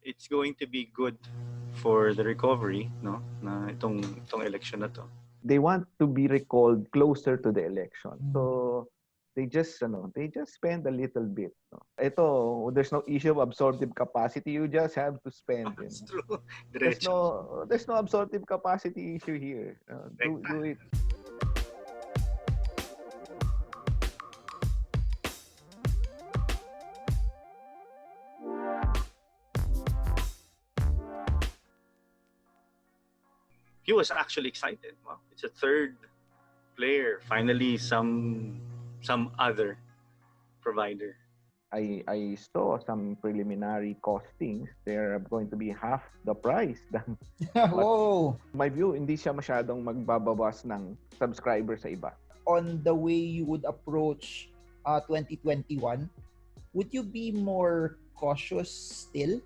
it's going to be good for the recovery, no? Na itong election na to. They want to be recalled closer to the election. So they just spend a little bit. No? Ito, there's no issue of absorptive capacity. You just have to spend. It's true. There's Diretso. no absorptive capacity issue here. Do it. He was actually excited. Wow, it's a third player. Finally, some other provider. I saw some preliminary costings. They're going to be half the price. Whoa! My view, hindi siya masyadong magbabawas ng subscriber sa iba. On the way you would approach 2021, would you be more cautious still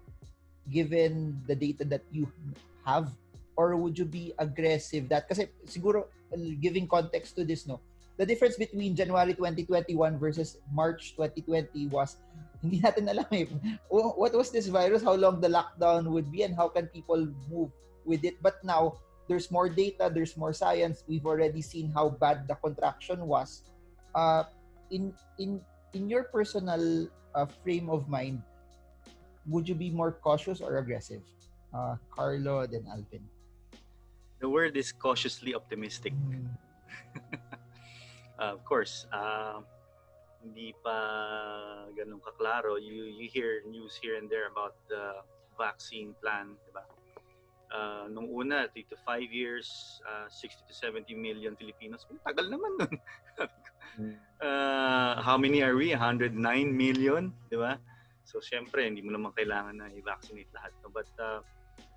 given the data that you have? Or would you be aggressive that? Kasi siguro, giving context to this, no? The difference between January 2021 versus March 2020 was, hindi natin alam eh, what was this virus, how long the lockdown would be, and how can people move with it. But now, there's more data, there's more science. We've already seen how bad the contraction was. In your personal frame of mind, would you be more cautious or aggressive? Carlo, then Alvin. The word is cautiously optimistic. Of course, hindi pa ganun kaklaro. You hear news here and there about the vaccine plan, diba? Nung una, 3 to 5 years, 60 to 70 million Filipinos. Tagal naman nun. How many are we? 109 million, diba? So, syempre, hindi mo naman kailangan na i-vaccinate lahat. No? But,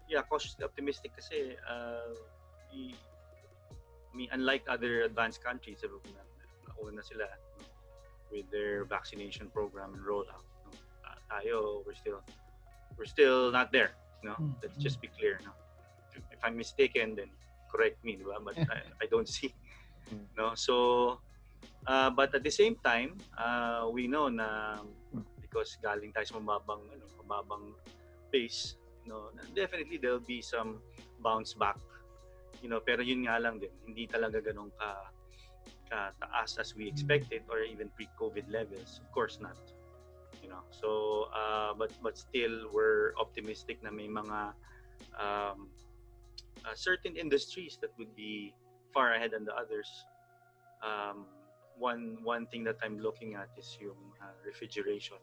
yeah, cautiously optimistic kasi unlike other advanced countries, nauna sila with their vaccination program and rollout. No? Tayo, we're still not there. No? Let's just be clear. No? If I'm mistaken, then correct me, diba? But I don't see. No? So, but at the same time, we know na because galing tayo sa mababang pace, definitely there'll be some bounce back, pero yun nga lang din, hindi talaga ganun taas as we expected or even pre-COVID levels. Of course not, so but still we're optimistic na may mga certain industries that would be far ahead than the others. One thing that I'm looking at is yung refrigeration,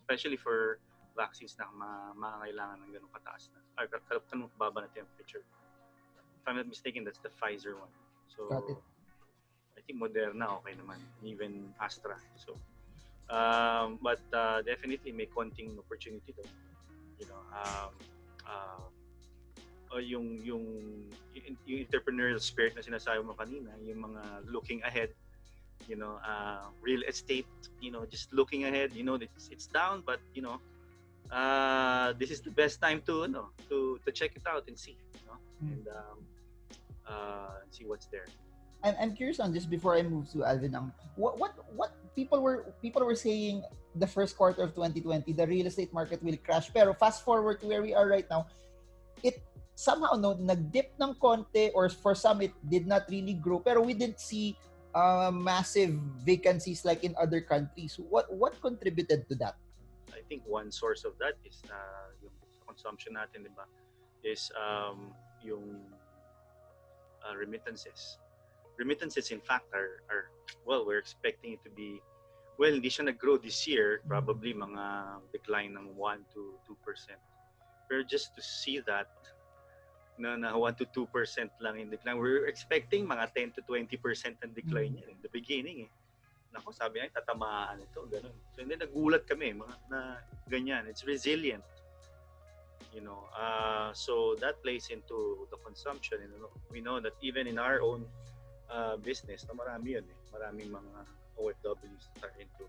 especially for vaccines na makakailangan ng ganun kataas na ganun kababa na temperature. If I'm not mistaken, that's the Pfizer one. So I think Moderna okay naman, even Astra. So but definitely may konting opportunity daw. Yung entrepreneurial spirit na sinasabi mo kanina, yung mga looking ahead, real estate, just looking ahead, it's down, but this is the best time to check it out and see, and see what's there. I'm curious on this before I move to Alvin Ang. What people were saying the first quarter of 2020, the real estate market will crash. Pero fast forward to where we are right now, it somehow nag-dip ng konti, or for some it did not really grow. Pero we didn't see massive vacancies like in other countries. What contributed to that? I think one source of that is yung consumption natin, diba? Is yung remittances. Remittances, in fact, are we're expecting it to be, hindi siya nag-grow this year, probably mga decline ng 1 to 2%. Pero just to see that, na 1 to 2% lang in decline, we're expecting mga 10 to 20% ang decline yan in the beginning. Nako, sabi niya, tatamaan ito, ganun. So, hindi, nagulat kami, na ganyan. It's resilient. So that plays into the consumption. We know that even in our own business, marami yun. Maraming mga OFWs that are into,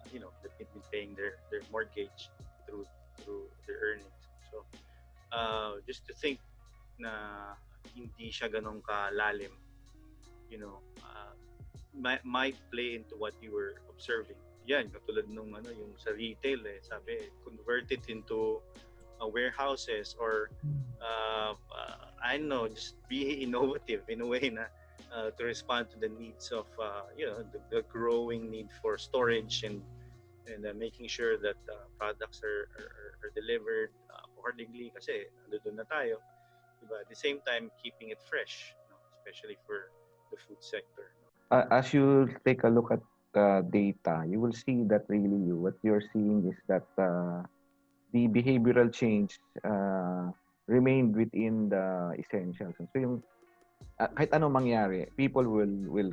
they've been paying their mortgage through their earnings. So, just to think na hindi siya ganun kalalim, might play into what you were observing. yan, katulad nung yung sa retail, sabi, convert it into warehouses or I don't know, just be innovative in a way na to respond to the needs of the growing need for storage and making sure that products are delivered accordingly kasi doon na tayo, diba? At the same time keeping it fresh, especially for the food sector. As you take a look at data, you will see that really what you're seeing is that the behavioral change remained within the essentials. So yung kahit anong mangyari, people will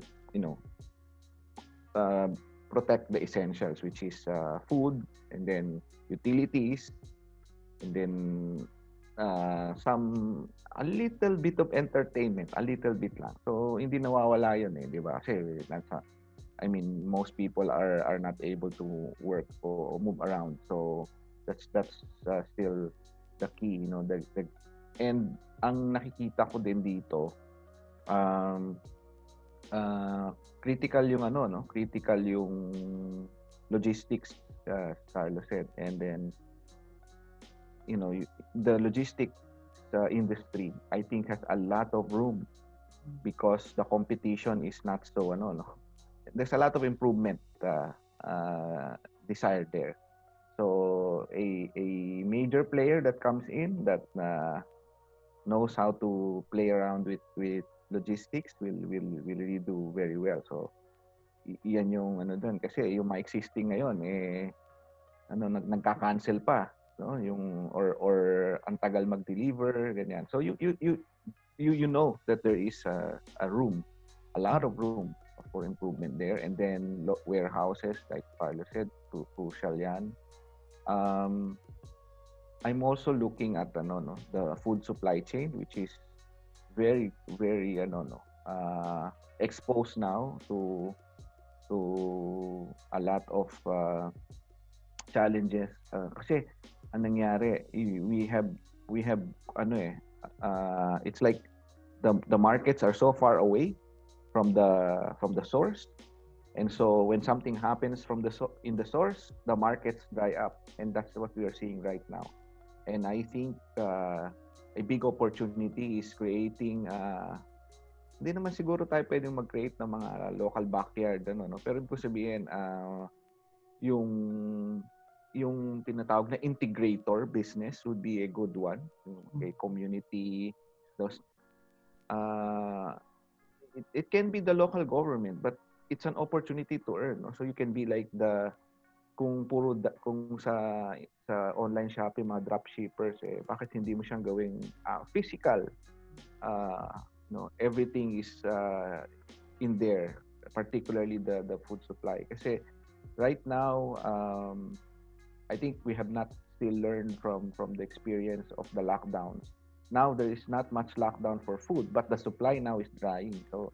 protect the essentials, which is food, and then utilities, and then a little bit of entertainment, a little bit lang. So hindi nawawala 'yun di ba? Kasi most people are not able to work or move around. So that's still the key, and ang nakikita ko din dito critical yung critical yung logistics, Carlo said, and then the logistics industry I think has a lot of room because the competition is not so there's a lot of improvement desired there. So a major player that comes in that knows how to play around with logistics will really do very well. So iyan yung doon kasi yung mga existing ngayon nagka-cancel pa, yung or ang tagal mag-deliver ganyan. So you know that there is a lot of room for improvement there, and then warehouses like Carlo said, crucial yan. I'm also looking at the food supply chain, which is very very exposed now to a lot of challenges kasi ang nangyari, we have it's like the markets are so far away from the source, and so when something happens in the source, the markets dry up, and that's what we are seeing right now. And I think a big opportunity is creating hindi naman siguro tayo pwedeng mag-create ng mga local backyard pero ibig sabihin yung tinatawag na integrator business would be a good one. Okay, community, those it can be the local government, but it's an opportunity to earn. So you can be like kung sa online shopping mga drop shippers, bakit hindi mo siyang gawing physical? Everything is in there, particularly the food supply. Kasi right now, I think we have not still learned from the experience of the lockdowns. Now there is not much lockdown for food, but the supply now is drying. So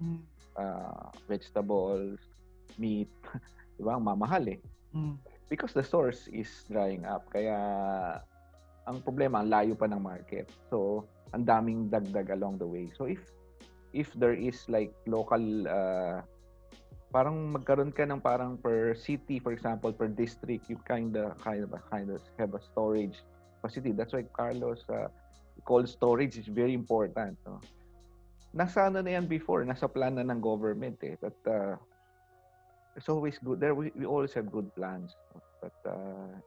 vegetables, meat, diba? Mamahal because the source is drying up. Kaya ang problema, ang layo pa ng market. So ang daming dagdag along the way. So if there is like local parang magkaroon ka ng parang per city, for example, per district, you kind of have a storage facility. That's why Carlos cold storage is very important. Nasa na yan before, nasa plan na ng government but it's always good there. We always have good plans, but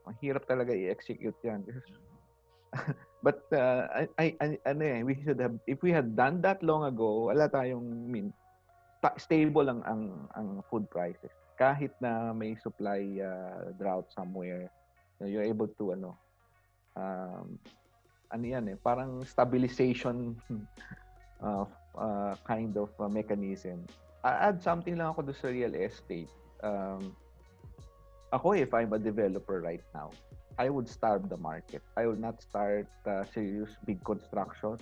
ang hirap talaga i-execute yan. But we should have, if we had done that long ago, wala tayong stable ang food prices. Kahit na may supply drought somewhere, you're able to parang stabilization kind of mechanism. I add something lang ako sa real estate. Ako, if I'm a developer right now, I would starve the market. I would not start serious big construction.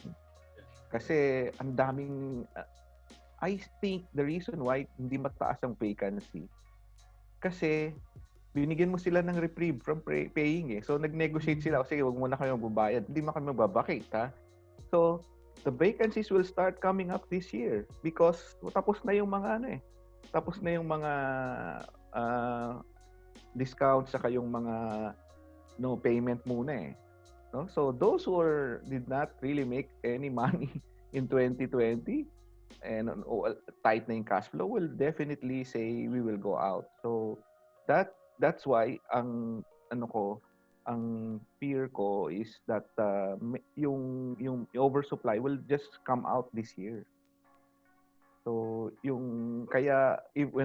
Kasi ang daming I think the reason why hindi mataas ang vacancy kasi binigyan mo sila ng reprieve from paying So nag-negotiate sila, sige, wag muna kayo magbabayad. Hindi mo kami magbabakit, ha? So the vacancies will start coming up this year because tapos na yung mga tapos na yung mga discount saka yung mga payment muna eh. No? So those who did not really make any money in 2020 and tight na yung cash flow will definitely say we will go out. So that's why ang fear ko is that yung oversupply will just come out this year. So when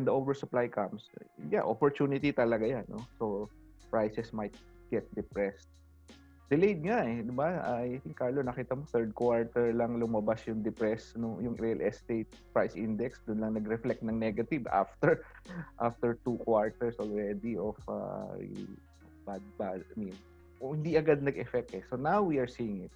the oversupply comes, opportunity talaga yan, no? So prices might get depressed. Delayed nga di ba? I think Carlo, nakita mo third quarter lang lumabas yung depressed yung real estate price index, doon lang nag-reflect ng negative after 2 quarters already of bad. I mean, hindi agad nag-effect eh. So now we are seeing it.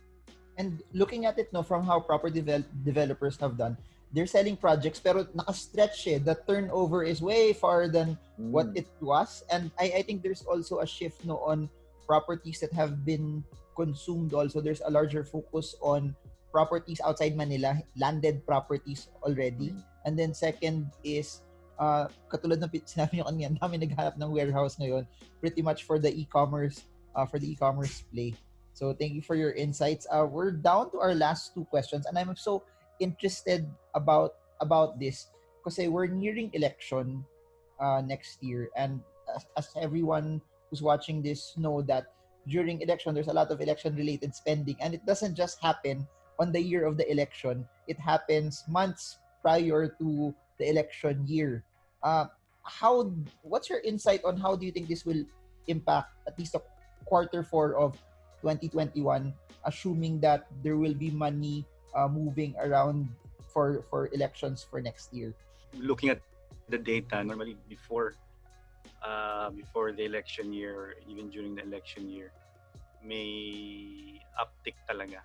And looking at it from how property developers have done, they're selling projects pero naka-stretch eh. The turnover is way far than what it was. And I think there's also a shift on properties that have been consumed also. There's a larger focus on properties outside Manila, landed properties already. And then second is, katulad ng sinabi nyo kanina, dami naghanap ng warehouse ngayon, pretty much for the e-commerce play. So thank you for your insights. We're down to our last 2 questions, and I'm so interested about this kasi we're nearing election next year, and as everyone who's watching this know that during election there's a lot of election related spending, and it doesn't just happen on the year of the election. It happens months prior to the election year. What's your insight on how do you think this will impact at least the quarter 4 of 2021, assuming that there will be money moving around for elections for next year? Looking at the data, normally before the election year or even during the election year, may uptick talaga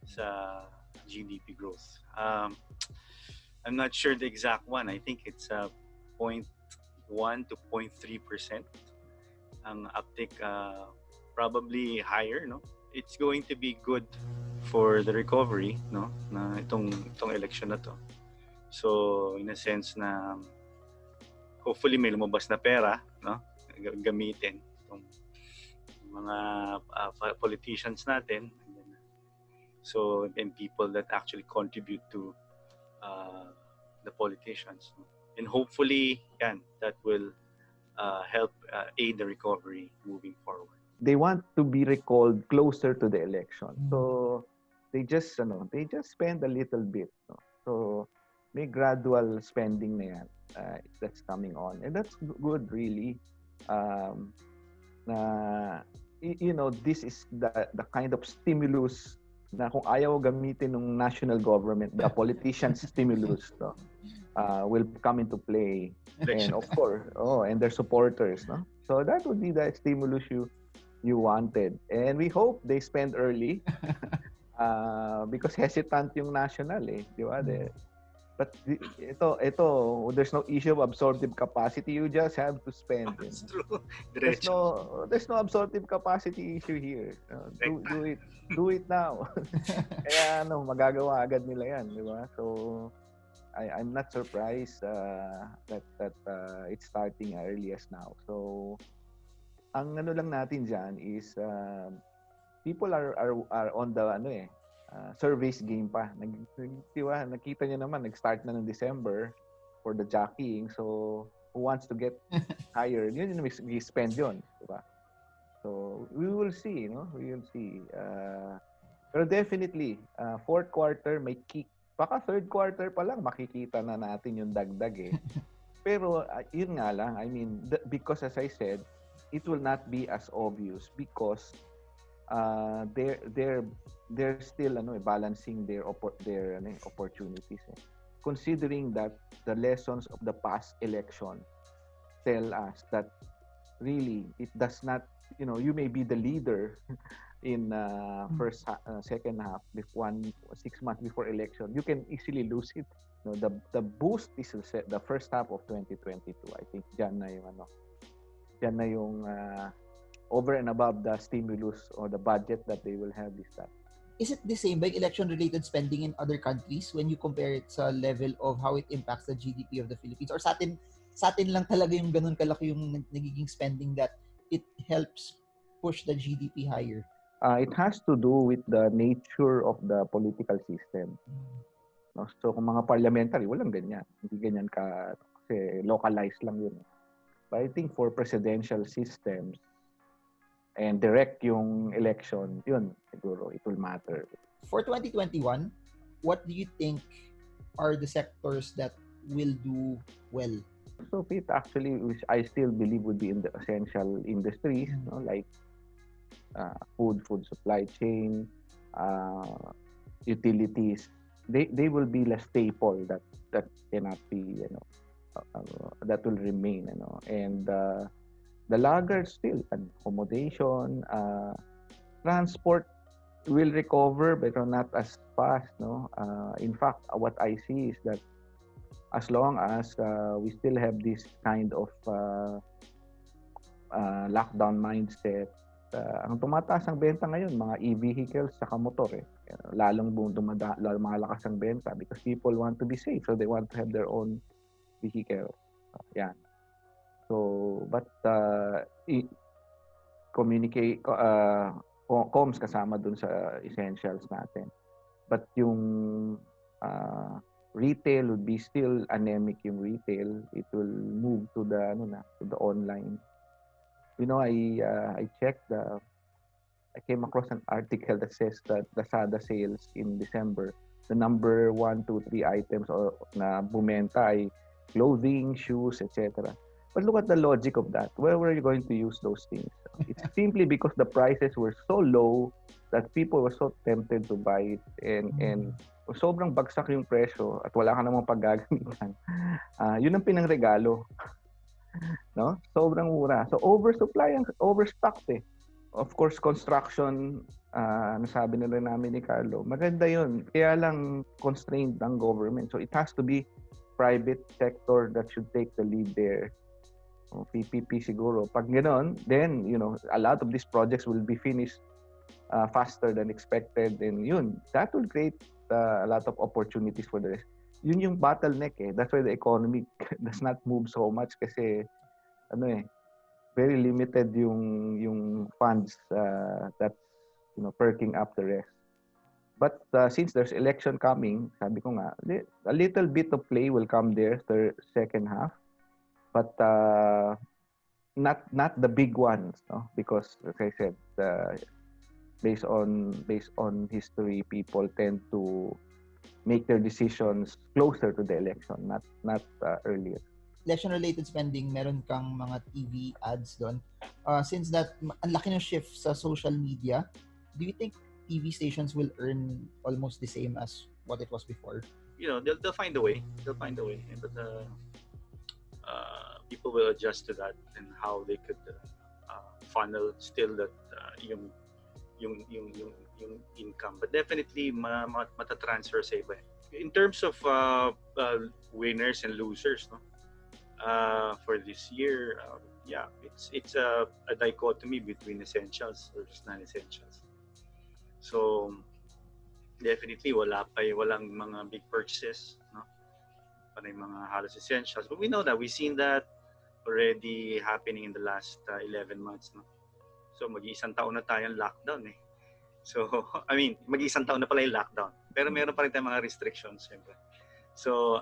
sa GDP growth. I'm not sure the exact one. I think it's 0.1 to 0.3% ang uptick, probably higher, no? It's going to be good for the recovery, no? Na itong election na to. So in a sense na hopefully may lumabas na pera, no? Gamitin itong mga politicians natin. So and people that actually contribute to the politicians, no? And hopefully that will help aid the recovery moving forward. They want to be recalled closer to the election. So they just spend a little bit, no? So may gradual spending na yan that's coming on, and that's good really. This is the kind of stimulus na kung ayaw gamitin ng national government, the politicians' stimulus, no, will come into play. And of course, and their supporters, no. So that would be the stimulus you wanted, and we hope they spend early, because hesitant yung national eh, di ba? But ito, there's no issue of absorptive capacity. You just have to spend. That's true. There's no absorptive capacity issue here. Do it now. Kaya magagawa agad nila yan, di ba? So I'm not surprised that it's starting early as now. So ang lang natin diyan is people are on the surveys game pa. Diba? Nakita niyo naman, nag-start na ng December for the jockeying. So, who wants to get higher? Yun yung spend yun. Diba? So, we will see, no? We will see. Pero definitely, fourth quarter may kick. Baka third quarter pa lang makikita na natin yung dagdag eh. Pero, yun nga lang. I mean, because as I said, it will not be as obvious because they're still balancing their opportunities. Considering that the lessons of the past election tell us that really it does not, you may be the leader in second half, 6 months before election, you can easily lose it. The boost is the first half of 2022. I think dyan na yung over and above the stimulus or the budget that they will have this time. Is it the same by election-related spending in other countries when you compare it sa level of how it impacts the GDP of the Philippines? Or sa sa atin lang talaga yung ganun kalaki yung nagiging spending that it helps push the GDP higher? It has to do with the nature of the political system. No? So kung mga parliamentary, walang ganyan. Hindi ganyan kasi localized lang yun. But I think for presidential systems and direct yung election, yun, siguro, it will matter. For 2021, what do you think are the sectors that will do well? So it actually, which I still believe would be in the essential industries, like food supply chain, utilities. They will be a staple that cannot be, that will remain, and the laggards still, accommodation, transport will recover, but not as fast, no. In fact, what I see is that as long as we still have this kind of lockdown mindset, ang tumataas ang benta ngayon, mga e-vehicles saka motor, lalong malakas ang benta because people want to be safe, so they want to have their own vehicle. Yan. So, but communicate, comms kasama dun sa essentials natin. But yung retail would be still anemic. Yung retail, it will move to the to the online. I checked I came across an article that says that Lazada sales in December, the number 1, 2, 3 items na bumenta ay clothing, shoes, etc. But look at the logic of that. Where were you going to use those things? It's simply because the prices were so low that people were so tempted to buy it, and sobrang bagsak yung presyo at wala ka namang paggagamitan. Yun ang pinangregalo. No? Sobrang mura. So oversupply and overstocked eh. Of course, construction, nasabi na rin namin ni Carlo, maganda yun. Kaya lang constrained ang government. So it has to be private sector that should take the lead there. PPP siguro. Pag gano'n, then, a lot of these projects will be finished faster than expected. And yun, that will create a lot of opportunities for the rest. Yun yung bottleneck eh. That's why the economy does not move so much kasi very limited yung funds that's perking up the rest. But since there's election coming, sabi ko nga, a little bit of play will come there second half, but not the big ones, no? Because as I said, based on history, people tend to make their decisions closer to the election, not earlier. Election-related spending, meron kang mga TV ads doon. Since that, ang laki ng shift sa social media, do you think TV stations will earn almost the same as what it was before? They'll find a way. They'll find a way. But people will adjust to that and how they could funnel still that yung income. But definitely matatransfer sa iba. In terms of winners and losers, no? For this year, it's a dichotomy between essentials versus non-essentials. So definitely walang mga big purchases, no? Panay mga halos essentials. But we know that we've seen that already happening in the last 11 months, no? So mag-iisang taon na tayong lockdown eh. So mag-iisang taon na pala yung lockdown. Pero meron pa rin tayong mga restrictions, syempre. So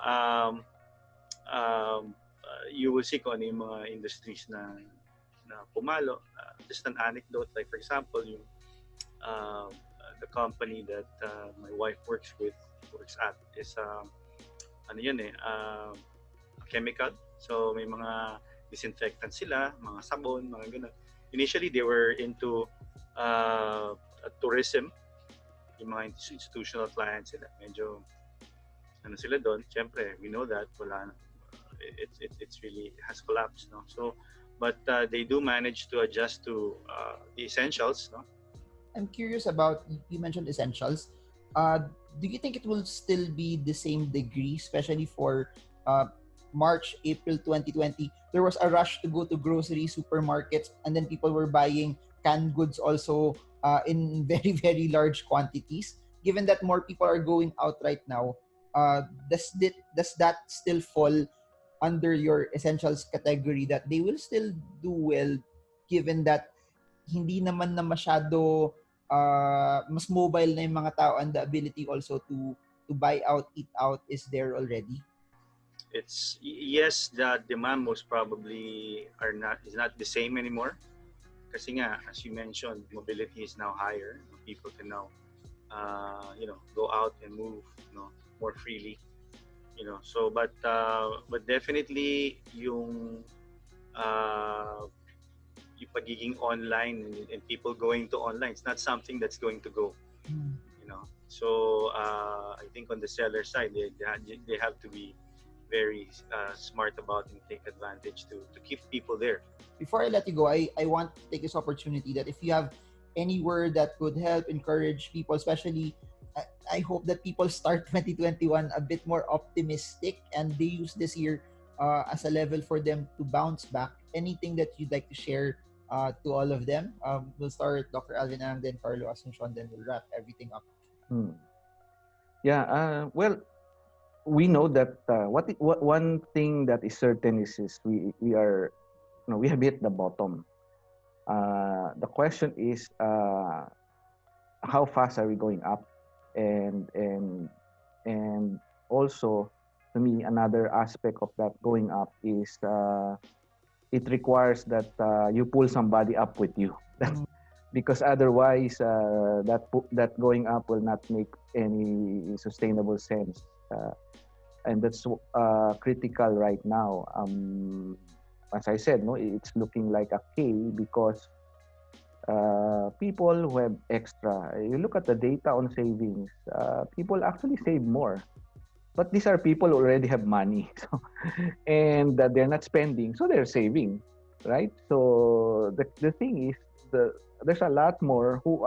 you will see kung ano yung mga industries na pumalo. Just an anecdote, like for example, yung the company that my wife works at is chemical. So may mga disinfectant sila, mga sabon, mga ganun. Initially, they were into tourism. Yung mga institutional clients sila. Medyo sila doon. Siyempre, we know that it's really has collapsed, no? So but they do manage to adjust to the essentials, no? I'm curious about, you mentioned essentials. Do you think it will still be the same degree, especially for March, April 2020? There was a rush to go to grocery supermarkets, and then people were buying canned goods also in very, very large quantities. Given that more people are going out right now, does that still fall under your essentials category that they will still do well given that hindi naman na masyado mas mobile na yung mga tao and the ability also to buy out, eat out is there already? It's yes, the demand most probably is not the same anymore. Kasi nga, as you mentioned, mobility is now higher. People can now, go out and move, more freely. So but definitely uh, yung pagiging online and people going to online, it's not something that's going to go. So I think on the seller side, they have to be very smart about and take advantage to keep people there. Before I let you go, I want to take this opportunity that if you have any word that could help encourage people, especially I hope that people start 2021 a bit more optimistic and they use this year as a level for them to bounce back. Anything that you'd like to share to all of them? We'll start Dr. Alvin Ang, then Carlo Asuncion, then we'll wrap everything up. Yeah. Well, we know that what one thing that is certain is we are we have hit the bottom. The question is how fast are we going up, and also to me another aspect of that going up is it requires that you pull somebody up with you. Because otherwise that going up will not make any sustainable sense, and that's critical right now. As I said, it's looking like a K because people who have extra, you look at the data on savings, people actually save more, but these are people who already have money, and that they're not spending, so they're saving, right? So the thing is, there's a lot more who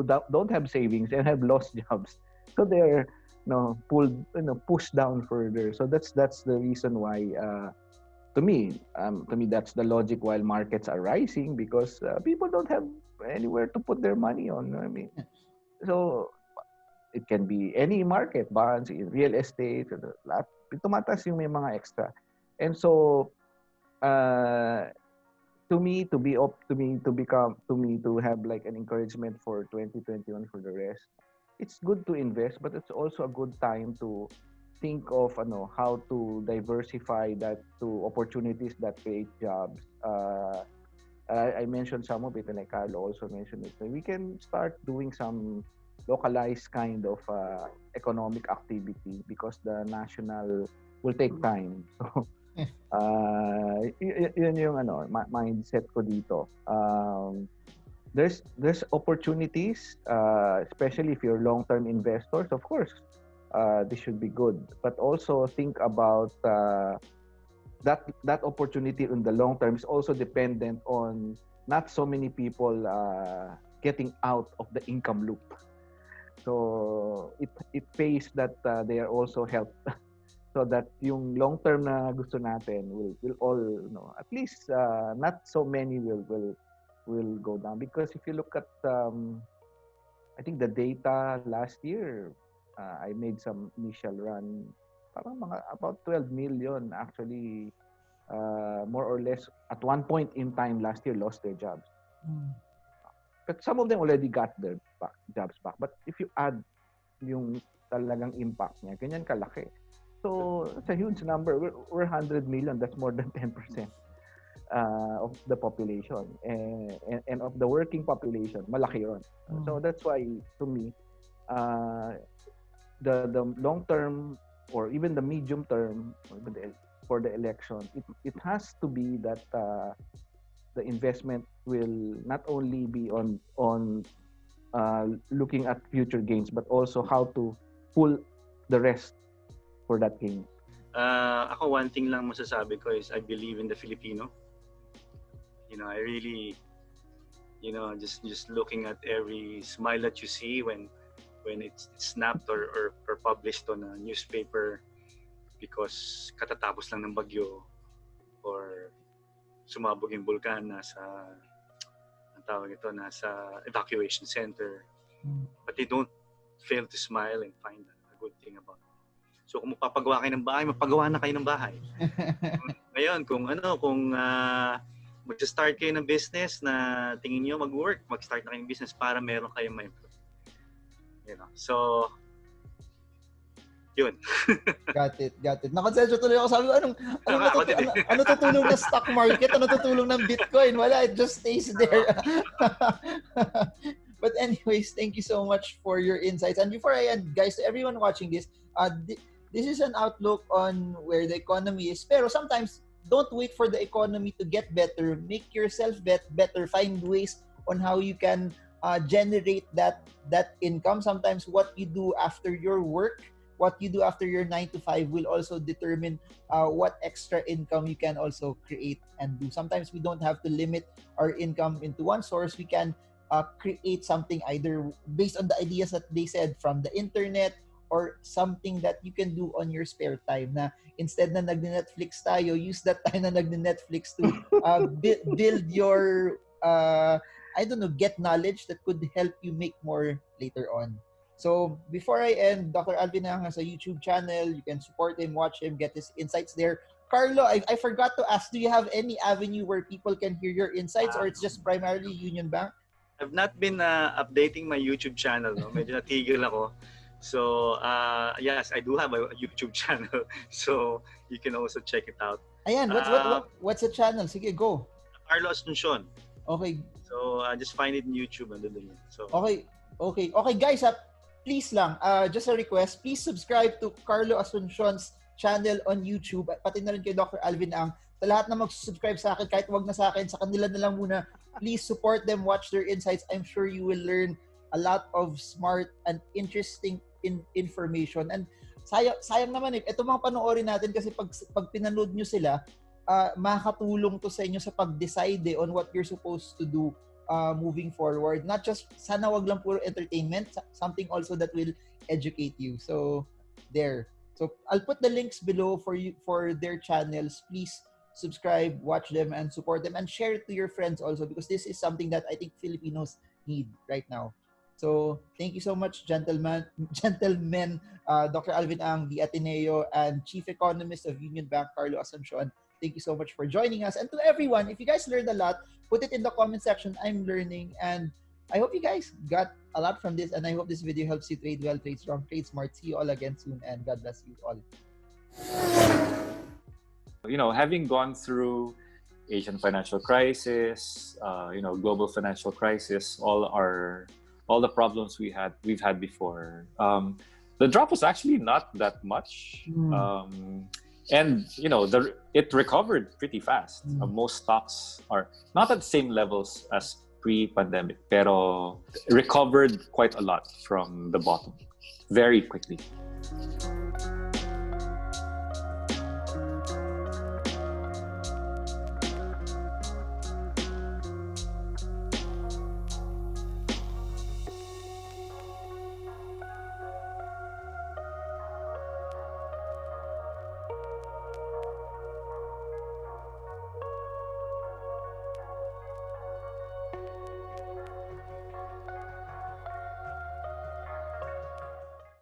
don't have savings and have lost jobs, so they're pushed down further. So that's the reason why to me that's the logic while markets are rising, because people don't have anywhere to put their money on. I mean, so it can be any market, bonds, real estate, lahat tumataas yung may mga extra. And so to have like an encouragement for 2021 for the rest, it's good to invest, but it's also a good time to think of how to diversify that to opportunities that create jobs. I mentioned some of it, and like Carlo also mentioned it. We can start doing some localized kind of economic activity because the national will take time. So yun yung mindset ko dito. There's opportunities, especially if you're long-term investors. Of course, this should be good, but also think about that opportunity in the long term is also dependent on not so many people getting out of the income loop. So it pays that they are also helped. So that yung long term na gusto natin will all at least not so many will go down, because if you look at I think the data last year, I made some initial run, parang about 12 million actually more or less at one point in time last year lost their jobs. But some of them already got their jobs back. But if you add yung talagang impact niya, ganyan kalaki. So it's a huge number. We're 100 million. That's more than 10% of the population, and of the working population. Malaki yun. So that's why, to me, the long term or even the medium term for the election, it has to be that the investment will not only be on looking at future gains, but also how to pull the rest for that gain. Ako, one thing lang masasabi ko is I believe in the Filipino. I really, just looking at every smile that you see when it's snapped or published on a newspaper because katatapos lang ng bagyo or sumabog yung bulkan, nasa evacuation center, but they don't fail to smile and find a good thing about it. So kung magpapagawa kayo ng bahay, magpagawa na kayo ng bahay. Ngayon, kung mag-start kayo ng business na tingin niyo mag-work, mag-start na kayo ng business para meron kayong ma-improve. So, yun. Got it. Nakonsensya tuloy ako. Sabi ko, ano tutulong ng stock market? Ano tutulong ng Bitcoin? Wala, it just stays there. But anyways, thank you so much for your insights. And before I end, guys, to everyone watching this, this is an outlook on where the economy is. Pero sometimes, don't wait for the economy to get better. Make yourself better. Find ways on how you can generate that income. Sometimes what you do after your work, what you do after your 9 to 5 will also determine what extra income you can also create and do. Sometimes we don't have to limit our income into one source. We can create something either based on the ideas that they said from the internet or something that you can do on your spare time na instead na nag-Netflix tayo, use that time na nag-Netflix to build your get knowledge that could help you make more later on. So before I end, Dr. Alvin Ang has a YouTube channel. You can support him, watch him, get his insights there. Carlo, I forgot to ask, do you have any avenue where people can hear your insights or it's just primarily Unionbank? I've not been updating my YouTube channel. No? Medyo natigil ako. So, yes, I do have a YouTube channel. So, you can also check it out. Ayan, what's the channel? Sige, go. Carlo Asuncion. Okay. So, just find it in YouTube. So, Okay, guys, please lang, just a request, please subscribe to Carlo Asuncion's channel on YouTube at pati na rin kay Dr. Alvin Ang. Sa lahat na mag-subscribe sa akin, kahit wag na sa akin, sa kanila na lang muna. Please support them, watch their insights. I'm sure you will learn a lot of smart and interesting information. And sayang naman ito mga panoorin natin kasi pag pinanood nyo sila, makakatulong to sa inyo sa pag-decide on what you're supposed to do moving forward. Not just, sana wag lang puro entertainment, something also that will educate you. So, there. So, I'll put the links below for you for their channels. Please subscribe, watch them, and support them, and share it to your friends also because this is something that I think Filipinos need right now. So, thank you so much, gentlemen, Dr. Alvin Ang, the Ateneo, and Chief Economist of Unionbank, Carlo Asuncion. Thank you so much for joining us. And to everyone, if you guys learned a lot, put it in the comment section. I'm learning. And I hope you guys got a lot from this. And I hope this video helps you trade well, trade strong, trade smart. See you all again soon. And God bless you all. Having gone through Asian financial crisis, global financial crisis, all the problems we've had before, the drop was actually not that much. And it recovered pretty fast. Most stocks are not at the same levels as pre-pandemic, pero recovered quite a lot from the bottom very quickly.